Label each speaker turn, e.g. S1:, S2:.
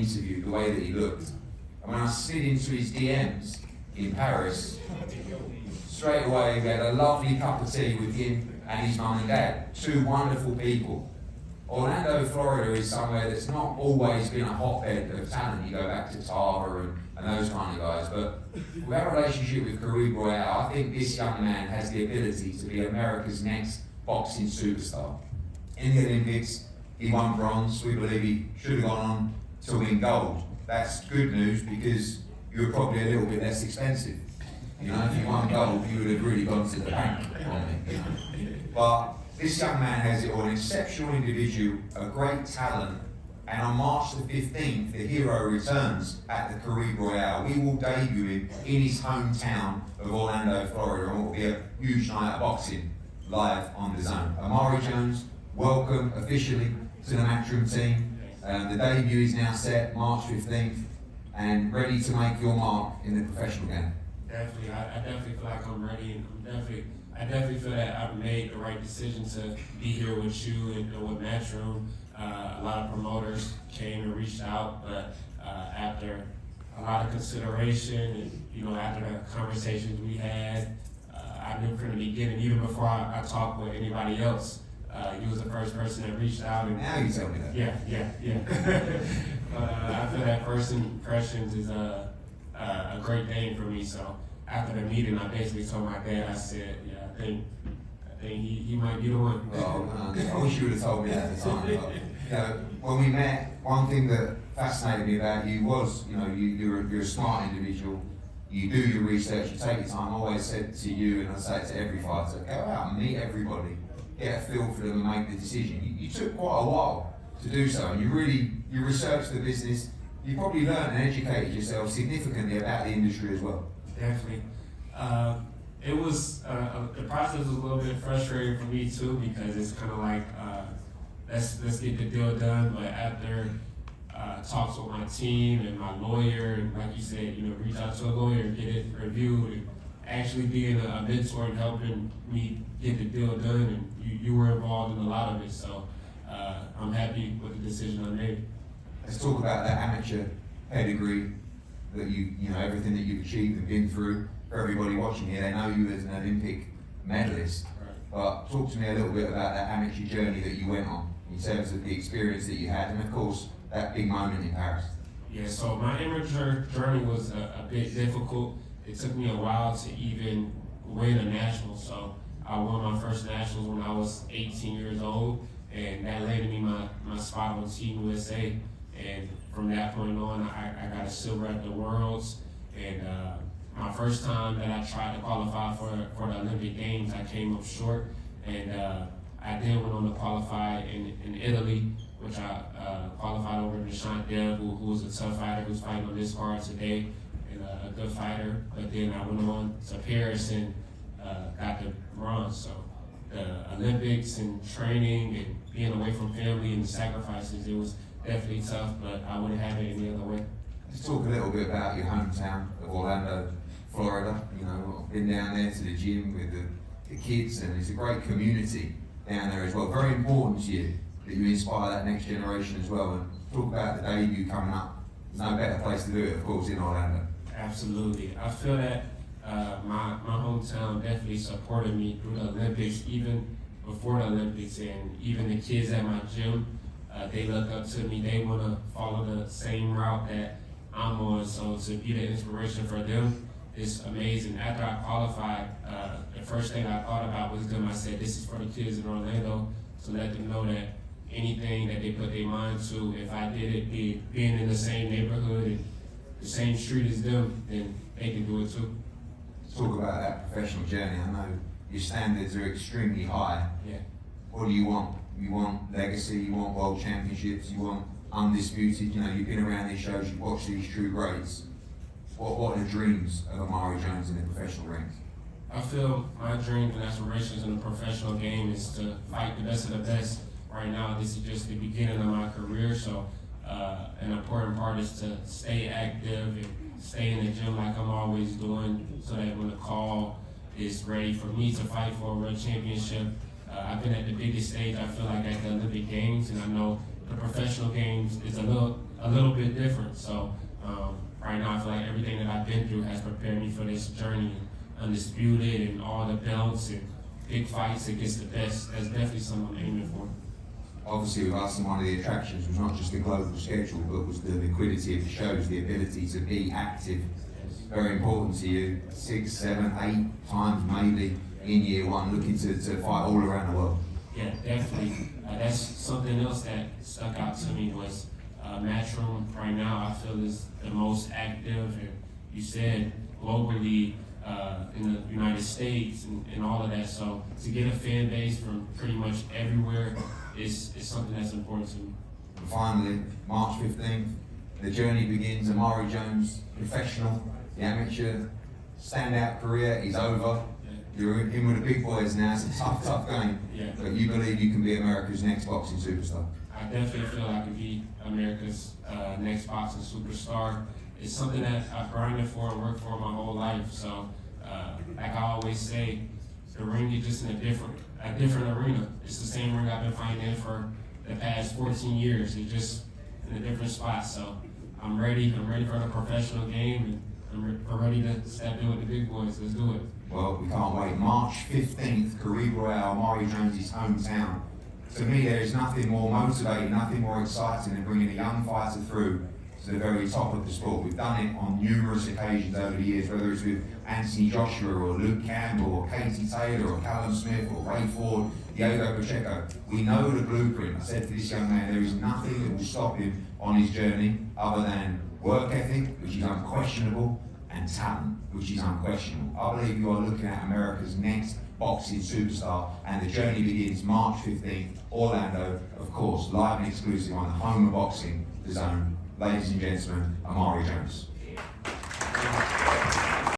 S1: interview, the way that he looked. And when I slid into his DMs in Paris, straight away we had a lovely cup of tea with him and his mum and dad, two wonderful people. Orlando, Florida is somewhere that's not always been a hotbed of talent. You go back to Tava and those kind of guys, but with our relationship with Kareem Royale, I think this young man has the ability to be America's next boxing superstar. In the Olympics, he won bronze. We believe he should have gone on to win gold. That's good news because you were probably a little bit less expensive. You know, if you won gold, you would have really gone to the bank on it. You know? But this young man has it all, an exceptional individual, a great talent, and on March the 15th, the hero returns at the Caribe Royale. We will debut him in his hometown of Orlando, Florida, and it will be a huge night of boxing live on the zone. Omari Jones, welcome officially to the Matchroom team. The debut is now set, March 15th, and ready to make your mark in the professional game.
S2: Definitely, I definitely feel like I'm ready, and I definitely feel that I've made the right decision to be here with you and with Matchroom. A lot of promoters came and reached out, but after a lot of consideration and after the conversations we had, I knew from the beginning, even before I talked with anybody else, you was the first person that reached out. And
S1: now you tell me that.
S2: Yeah. But I feel that first impressions is a great thing for me. So after the meeting, I basically told my dad, I said, I think he might be the one.
S1: Well, I wish you would have told me that at the time. But, when we met, one thing that fascinated me about you was, you're a smart individual. You do your research, you take your time. I always said to you, and I say it to every fighter, go out and meet everybody, get a feel for them and make the decision. You took quite a while to do so, and you researched the business. You probably learned and educated yourself significantly about the industry as well.
S2: Definitely. It was, the process was a little bit frustrating for me too, because it's kind of like, let's get the deal done. But after talks with my team and my lawyer, and like you said, reach out to a lawyer, get it reviewed, and actually being a mentor and helping me get the deal done, and you were involved in a lot of it. So I'm happy with the decision I made.
S1: Let's talk about that amateur pedigree that everything that you've achieved and been through. For everybody watching here, they know you as an Olympic medalist.
S2: Right.
S1: But talk to me a little bit about that amateur journey that you went on in terms of the experience that you had, and of course that big moment in Paris.
S2: Yeah, so my amateur journey was a bit difficult. It took me a while to even win a national. So I won my first nationals when I was 18 years old, and that landed me my spot on Team USA. And from that point on, I got a silver at the Worlds. And my first time that I tried to qualify for the Olympic Games, I came up short. And I then went on to qualify in Italy, which I qualified over Nishant Dev, who was a tough fighter who's fighting on this card today, and a good fighter. But then I went on to Paris and got the bronze. So the Olympics and training and being away from family and the sacrifices, it was definitely tough, but I wouldn't have it any other way.
S1: Let's talk a little bit about your hometown of Orlando, Florida. I've been down there to the gym with the kids, and it's a great community down there as well. Very important to you that you inspire that next generation as well. And talk about the debut coming up. There's no better place to do it, of course, in Orlando.
S2: Absolutely. I feel that my hometown definitely supported me through the Olympics, even before the Olympics, and even the kids at my gym. They look up to me. They want to follow the same route that I'm on. So to be the inspiration for them is amazing. After I qualified, the first thing I thought about was them. I said, this is for the kids in Orlando, to let them know that anything that they put their mind to, if I did it, being in the same neighborhood and the same street as them, then they can do it too.
S1: Let's talk about that professional journey. I know your standards are extremely high.
S2: Yeah.
S1: What do you want? You want legacy, you want world championships, you want undisputed. You've been around these shows, you've watched these true greats. What are the dreams of Omari Jones in the professional rings?
S2: I feel my dreams and aspirations in the professional game is to fight the best of the best. Right now, this is just the beginning of my career, so an important part is to stay active and stay in the gym like I'm always doing, so that when the call is ready for me to fight for a world championship, I've been at the biggest stage, I feel like, at the Olympic Games, and I know the professional games is a little a little bit different. So right now I feel like everything that I've been through has prepared me for this journey. Undisputed and all the belts and big fights against the best. That's definitely something I'm aiming for.
S1: Obviously with us, one of the attractions was not just the global schedule, but was the liquidity of the shows, the ability to be active. Very important to you, 6, 7, 8 times maybe in year one, looking to fight all around the world.
S2: Yeah, definitely. That's something else that stuck out to me was Matchroom right now I feel is the most active, and you said globally in the United States and all of that. So to get a fan base from pretty much everywhere is something that's important to me.
S1: And finally, March 15th, the journey begins. Omari Jones, professional, the amateur standout career is over. You're in with the big boys now. It's a tough, tough game.
S2: Yeah.
S1: But you believe you can be America's next boxing superstar.
S2: I definitely feel I could be America's next boxing superstar. It's something that I've grinded for and worked for my whole life. So, like I always say, the ring is just in a different arena. It's the same ring I've been fighting in for the past 14 years. It's just in a different spot. So, I'm ready. I'm ready for the professional game, and I'm ready to step in with the big boys. Let's do it.
S1: Well, we can't wait. March 15th, Carib Royale, Omari Jones' hometown. To me, there is nothing more motivating, nothing more exciting than bringing a young fighter through to the very top of the sport. We've done it on numerous occasions over the years, whether it's with Anthony Joshua or Luke Campbell or Katie Taylor or Callum Smith or Ray Ford, Diego Pacheco. We know the blueprint. I said to this young man, there is nothing that will stop him on his journey other than work ethic, which is unquestionable, and talent, which is unquestionable. I believe you are looking at America's next boxing superstar, and the journey begins March 15th, Orlando, of course, live and exclusive on the home of boxing, The Zone. Ladies and gentlemen, Omari Jones.